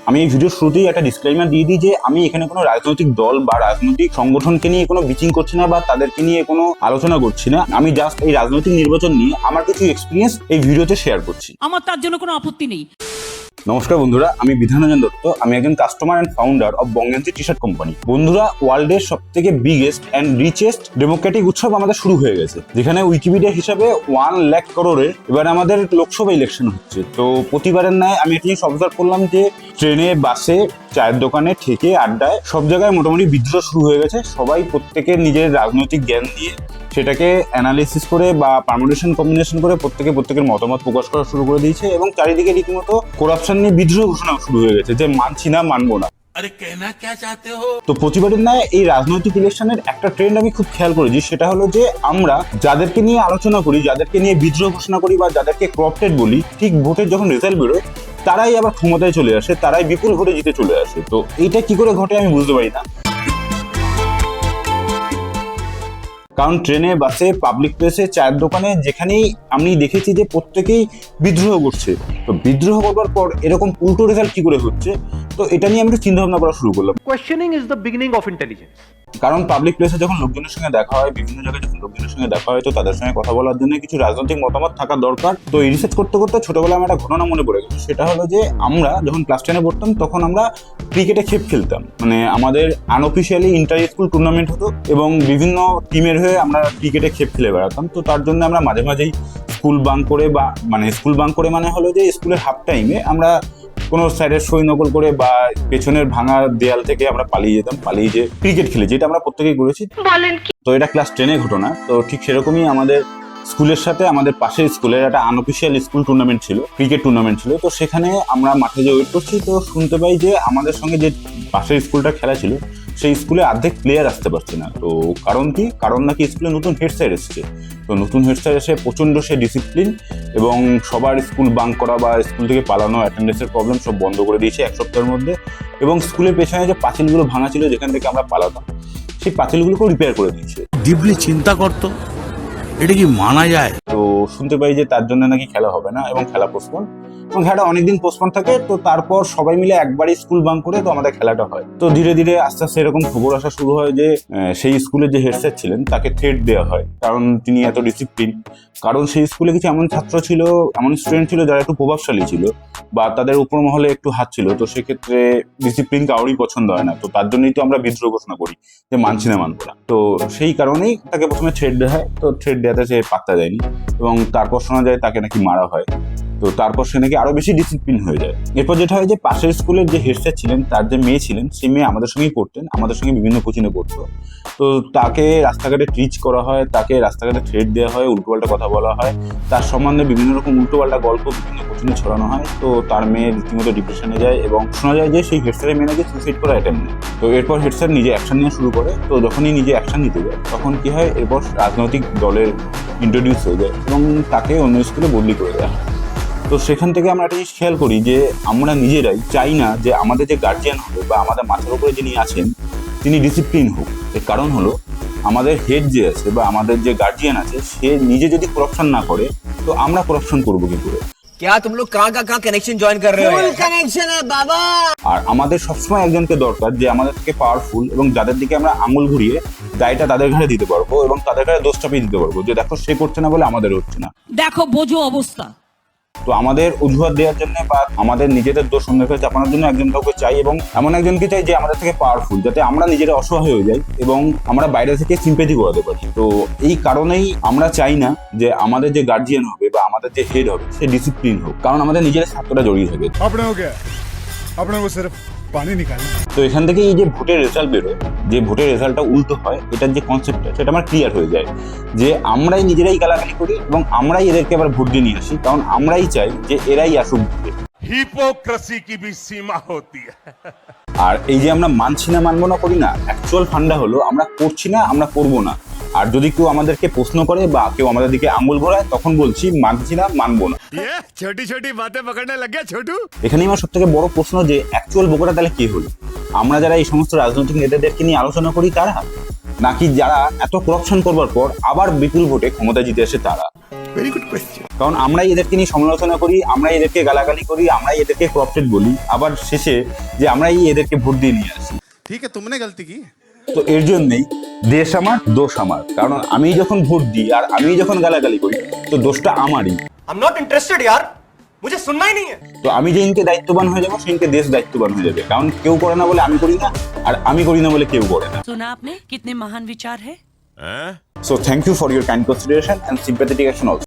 আমি এই ভিডিওর শুরুতেই একটা ডিসক্লেইমার দিয়ে দিই যে আমি এখানে কোনো রাজনৈতিক দল বা রাজনৈতিক সংগঠনকে নিয়ে কোনো বিচিং করছি না বা তাদেরকে নিয়ে কোনো আলোচনা করছি না। আমি জাস্ট এই রাজনৈতিক নির্বাচন নিয়ে আমার কিছু এক্সপিরিয়েন্স এই ভিডিওতে শেয়ার করছি। আমার তার জন্য কোনো আপত্তি নেই। নমস্কার বন্ধুরা, আমি বিধানরঞ্জন দত্ত। আমি একজন customer and founder of Bangendri T shirt company. বন্ধুরা, ওয়ার্ল্ডের সব থেকে বিগেস্ট অ্যান্ড রিচেস্ট ডেমোক্রেটিক উৎসব আমাদের শুরু হয়ে গেছে, যেখানে উইকিপিডিয়া হিসাবে 1 লাখ করোড়ের এবার আমাদের লোকসভা ইলেকশন হচ্ছে। তো প্রতিবারের ন্যায় আমি একটা জিনিস অবজার্ভ করলাম যে ট্রেনে, বাসে, চায়ের দোকানে, ঠেকে, আড্ডায় সব জায়গায় মোটামুটি বিদ্রোহ শুরু হয়ে গেছে। সবাই প্রত্যেকের নিজের রাজনৈতিক জ্ঞান দিয়ে সেটাকে অ্যানালিসিস করে বা পারমুটেশন কম্বিনেশন করে প্রত্যেকের মতামত প্রকাশ করা শুরু করে দিয়েছে এবং চারিদিকে রীতিমতো করাপশন নিয়ে বিদ্রোহ ঘোষণা শুরু হয়ে গেছে যে মানছি না, মানবো না। আরে কেনা কে চাতে হো? তো প্রতিবারের ন্যায় এই রাজনৈতিক ইলেকশনের একটা ট্রেন্ড আমি খুব খেয়াল করেছি, সেটা হলো যে আমরা যাদেরকে নিয়ে আলোচনা করি, যাদেরকে নিয়ে বিদ্রোহ ঘোষণা করি বা যাদেরকে করাপ্টেড বলি, ঠিক ভোটের যখন রেজাল্ট বেরোয় তারাই আবার ক্ষমতায় চলে আসে, তারাই বিপুল ভোটে জিতে চলে আসে। তো এইটা কি করে ঘটে আমি বুঝতে পারি না। কারণ ট্রেনে, বাসে, পাবলিক প্লেসে, চায়ের দোকানে যেখানেই আমি দেখেছি যে প্রত্যেকেই বিদ্রোহ করছে। তো বিদ্রোহ করবার পর এরকম উল্টো রেজাল্ট কি করে হচ্ছে, তো এটা নিয়ে আমি একটু চিন্তা ভাবনা করা শুরু করলাম। Questioning is the beginning of intelligence. কারণ পাবলিক প্লেসে যখন লোকজনের সঙ্গে দেখা হয়, বিভিন্ন জায়গায় যখন লোকজনের সঙ্গে দেখা হয়, তো তাদের সঙ্গে কথা বলার জন্য কিছু রাজনৈতিক মতামত থাকা দরকার। তো এই রিসার্চ করতে করতে ছোটবেলায় আমার একটা ঘটনা মনে পড়ে গেছে। সেটা হলো যে আমরা যখন ক্লাস 10-এ পড়তাম তখন আমরা ক্রিকেটে খেপ খেলতাম। মানে আমাদের আনঅফিসিয়ালি ইন্টার স্কুল টুর্নামেন্ট হতো এবং বিভিন্ন টিমের হয়ে আমরা ক্রিকেটে খেপ খেলে বেড়াতাম। তো তার জন্য আমরা মাঝে মাঝেই স্কুল বাঙ্ক করে মানে হলো যে স্কুলের হাফ টাইমে আমরা কোনো স্যারের সই নকল করে বা পেছনের ভাঙা দেয়াল থেকে আমরা পালিয়ে যেতাম, পালিয়ে যে ক্রিকেট খেলে, যেটা আমরা প্রত্যেকেই করেছি। তো এটা ক্লাস 10-এ ঘটনা। তো ঠিক সেরকমই আমাদের স্কুলের সাথে আমাদের পাশের স্কুলের একটা আনঅফিসিয়াল স্কুল টুর্নামেন্ট ছিল, ক্রিকেট টুর্নামেন্ট ছিল। তো সেখানে আমরা মাঠে যে ওয়েট করছি, তো শুনতে পাই যে আমাদের সঙ্গে যে পাশের স্কুলটা খেলা ছিল সেই স্কুলে অর্ধেক প্লেয়ার আসতে পারছে না। তো কারণ কি? কারণ নাকি স্কুলে নতুন হেড স্যার এসছে। তো নতুন হেড স্যার এসে প্রচণ্ড সে ডিসিপ্লিন এবং সবার স্কুল বাঙ্ক করা বা স্কুল থেকে পালানো, অ্যাটেন্ডেন্সের প্রবলেম সব বন্ধ করে দিয়েছে 1 সপ্তাহের মধ্যে। এবং স্কুলের পেছনে যে পাঁচিলগুলো ভাঙা ছিল যেখান থেকে আমরা পালাতাম, সেই পাঁচিলগুলোকেও রিপেয়ার করে দিয়েছে। ডিপলি চিন্তা করতো, এটা কি মানা যায়? তো শুনতে পাই যে তার জন্য নাকি খেলা হবে না এবং খেলা পোস্টপোন, এবং খেলাটা অনেকদিন পোস্টপোন থাকে। তো তারপর সবাই মিলে একবারই স্কুল বাঙ্ক করে তো আমাদের খেলাটা হয়। তো ধীরে ধীরে আস্তে আস্তে এরকম খবর আসা শুরু হয় যে সেই স্কুলের যে হেড স্যার ছিলেন তাকে থ্রেট দেওয়া হয়, কারণ তিনি এত ডিসিপ্লিন। কারণ সেই স্কুলে কিছু এমন ছাত্র ছিল, এমন স্টুডেন্ট ছিল যারা একটু প্রভাবশালী ছিল বা তাদের উপর মহলে একটু হাত ছিল। তো সেক্ষেত্রে ডিসিপ্লিন কারোরই পছন্দ হয় না। তো তার জন্যই তো আমরা বিদ্রোহ ঘোষণা করি যে মানছি না, মানবো না। তো সেই কারণেই তাকে প্রথমে থ্রেট দেওয়া হয়। তো থ্রেট দেওয়াতে সে পাত্তা দেয়নি এবং তারপর শোনা যায় তাকে নাকি মারা হয়। তো তারপর সে নাকি আরো বেশি ডিসিপ্লিন হয়ে যায়। এরপর যেটা হয় যে পাশের স্কুলের যে হেড স্যার ছিলেন তার যে মেয়ে ছিলেন, সেই মেয়ে আমাদের সঙ্গেই পড়তেন, আমাদের সঙ্গে বিভিন্ন কোচিংয়ে পড়তো। তো তাকে রাস্তাঘাটে ট্রিচ করা হয়, তাকে রাস্তাঘাটে থ্রেট দেওয়া হয়, উল্টোপাল্টা কথা বলা হয়, তার সম্বন্ধে বিভিন্ন রকম উল্টোপাল্টা গল্প বিভিন্ন কোচিংয়ে ছড়ানো হয়। তো তার মেয়ে রীতিমতো ডিপ্রেশনে যায় এবং শোনা যায় যে সেই হেড স্যারের মেয়ে নাকি সুইসাইড করা অ্যাটেম্প নেয়। তো এরপর হেড স্যার নিজে অ্যাকশন নেওয়া শুরু করে। তো যখনই নিজে অ্যাকশন নিতে যায় তখন কি হয়, এরপর রাজনৈতিক দলের ইন্ট্রোডিউস হয়ে যায় এবং তাকে অন্য স্কুলে বদলি করে দেওয়া হয়। তো সেখান থেকে আমরা একটা জিনিস খেয়াল করি যে আমরা নিজেরাই চাই না যে আমাদের যে গার্জিয়ান হবে বা আমাদের মাথার উপরে যিনি আছেন তিনি ডিসিপ্লিন হোক। এর কারণ হলো আমাদের হেড যে আছে বা আমাদের যে গার্জিয়ান আছে সে নিজে যদি করাপশন না করে, তো আমরা করাপশন করবো কি করে? क्या तुम लोग कहाँ का कनेक्शन ज्वाइन कर रहे हो? फुल कनेक्शन है बाबा। আর আমাদের সবসময় একজনকে দরকার যে আমাদের থেকে পাওয়ারফুল এবং যাদের দিকে আমরা আঙুল ঘুরিয়ে দায়টা তাদের ঘাড়ে দিতে পারবো এবং তাদের ঘাড়ে দোষ চাপিয়ে দিতে পারবো যে দেখো সে করছে না বলে আমাদের হচ্ছে না। দেখো বোঝো অবস্থা। তো আমাদের অজুহাত দেওয়ার জন্য বা আমাদের নিজেদের দোষ সন্দেহে চাপানোর জন্য একজন কাউকে চাই এবং এমন একজনকে চাই যে আমাদের থেকে পাওয়ারফুল, যাতে আমরা নিজেরা অসহায় হয়ে যাই এবং আমরা বাইরে থেকে সিম্পেথি করাতে পারি। তো এই কারণেই আমরা চাই না যে আমাদের যে গার্জিয়ান হবে বা আমাদের যে হেড হবে সে ডিসিপ্লিন হোক, কারণ আমাদের নিজের ছাত্রটা জড়িয়ে থাকে। তো এখান থেকে এই যে ভোটের রেজাল্ট বেরোয়, যে ভোটের রেজাল্টটা উল্টো হয়, এটার যে কনসেপ্টটা সেটা আমার ক্লিয়ার হয়ে যায় যে আমরাই নিজেরাই গালাগালি করি এবং আমরাই এদেরকে আবার ভোট দিয়ে নিয়ে আসি, কারণ আমরাই চাই যে এরাই আসুক ভোটে। হিপোক্রেসি কি ভি সীমা হতি হ্যায়। আর এই যে আমরা মানছি না, মানবো না করি না, অ্যাকচুয়াল ফান্ডা হলো আমরা করছি না, আমরা করবো না। আর যদি কেউ আমাদেরকে প্রশ্ন করে বা কেউ আমাদের দিকে আঙুল ঘোরায় তখন বলছি মানছি না, মানবো না। ছোটি ছোটি বাতে পকড়নে লাগ গয়া ছোটু। এখানেই আমার সব থেকে বড় প্রশ্ন যে অ্যাকচুয়াল বোকাটা তাহলে কে হলো? আমরা যারা এই সমস্ত রাজনৈতিক নেতাদেরকে নিয়ে আলোচনা করি তারা, নাকি যারা এত করাপশন করবার পর আবার বিপুল ভোটে ক্ষমতা জিতে আসে তারা? Very good question. কারণ আমরাই এদেরকে নিয়ে সমালোচনা করি, আমরাই এদেরকে গালাগালি করি, আমরাই এদেরকে ক্রপটেড বলি, আবার শেষে যে আমরাই এদেরকে ভোট দিয়ে নিয়ে আসি। ठीक है, तुमने गलती की। তো এর জন্যই দেশ আমার, দোষ আমার। কারণ আমি যখন ভোট দিই আর আমি যখন গালাগালি করি, তো দোষটা আমারই। I'm not interested यार, मुझे सुनना ही नहीं है। তো আমি যেদিনকে দায়িত্ববান হয়ে যাবো, সেদিনকে দেশ দায়িত্ববান হয়ে যাবে। কারণ কেউ করে না বলে আমি করি না, আর আমি করি না বলে কেউ করে না। सुना आपने कितने महान विचार है। So thank you for your kind consideration and sympathetic action also.